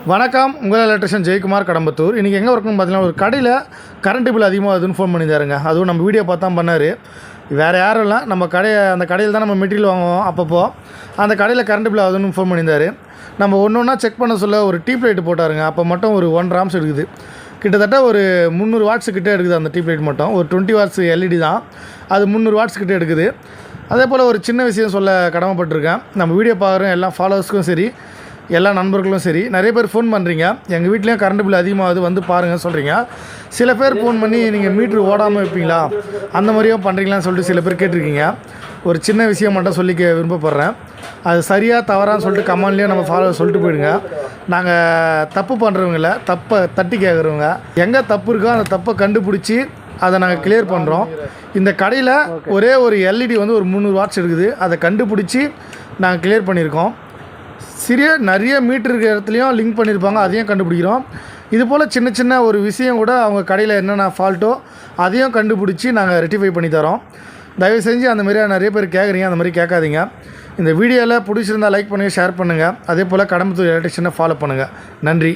வணக்கம், உங்கள் எலக்ட்ரிஷியன் ஜெயக்குமார், கடம்பத்தூர். இன்றைக்கி எங்கே இருக்குன்னு பார்த்தீங்கன்னா, ஒரு கடையில் கரண்ட் பில் அதிகமாக அதுன்னு ஃபோன் பண்ணியிருந்தாருங்க. அதுவும் நம்ம வீடியோ பார்த்தா பண்ணார். வேறு யாரும் இல்லை, நம்ம அந்த கடையில் தான் நம்ம மெட்டீரியல் வாங்குவோம். அப்பப்போ அந்த கடையில் கரண்ட் பில் ஆகுதுன்னு ஃபோன் பண்ணியிருந்தார். நம்ம ஒன்று ஒன்றா செக் பண்ண சொல்ல ஒரு டியூப் லைட் போட்டாருங்க. அப்போ மட்டும் ஒரு 1 ஆம்ஸ் எடுக்குது. கிட்டத்தட்ட ஒரு 300 வாட்ஸ் கிட்டே எடுக்குது அந்த டியூப் லைட் மட்டும். ஒரு 20 வாட்ஸ் எல்இடி தான், அது 300 வாட்ஸ் கிட்டே எடுக்குது. அதே போல் ஒரு சின்ன விஷயம் சொல்ல கடமைப்பட்டிருக்கேன். நம்ம வீடியோ பார்க்குற எல்லா ஃபாலோவர்ஸ்க்கும் சரி, எல்லா நண்பர்களும் சரி, நிறைய பேர் ஃபோன் பண்ணுறீங்க. எங்கள் வீட்லேயும் கரண்ட் பில் அதிகமாகுது, வந்து பாருங்கள் சொல்கிறீங்க. சில பேர் ஃபோன் பண்ணி நீங்கள் மீட்ரு ஓடாமல் வைப்பீங்களா, அந்த மாதிரியும் பண்ணுறீங்களான்னு சொல்லிட்டு சில பேர் கேட்டிருக்கீங்க. ஒரு சின்ன விஷயம் மட்டும் சொல்லிக்க விருப்பப்படுறேன். அது சரியாக தவறான்னு சொல்லிட்டு கமெண்ட்லேயே நம்ம சொல்லிட்டு போயிடுங்க. நாங்கள் தப்பு பண்ணுறவங்கள தப்பை தட்டி கேட்குறவங்க, எங்கே தப்பு இருக்கோ அந்த தப்பை கண்டுபிடிச்சி அதை நாங்கள் கிளியர் பண்ணுறோம். இந்த கடையில் ஒரே ஒரு எல்இடி வந்து ஒரு 300 வாட்ஸ் இருக்குது. அதை கண்டுபிடிச்சி நாங்கள் கிளியர் பண்ணியிருக்கோம். நிறைய மீட்டர் இருக்கிற இடத்துலையும் லிங்க் பண்ணியிருப்பாங்க, அதையும் கண்டுபிடிக்கிறோம். இது போல் சின்ன சின்ன ஒரு விஷயம் கூட அவங்க கடையில் என்னென்ன ஃபால்ட்டோ அதையும் கண்டுபிடிச்சி நாங்கள் ரெக்டிஃபை பண்ணி தரோம். தயவு செஞ்சு அந்த மாதிரி நிறைய பேர் கேட்குறீங்க, அந்த மாதிரி கேட்காதீங்க. இந்த வீடியோவில் பிடிச்சிருந்தால் லைக் பண்ணுங்கள், ஷேர் பண்ணுங்கள். அதே போல் கடம்பத்தூர் எலக்ட்ரிஷியனை ஃபாலோ பண்ணுங்கள். நன்றி.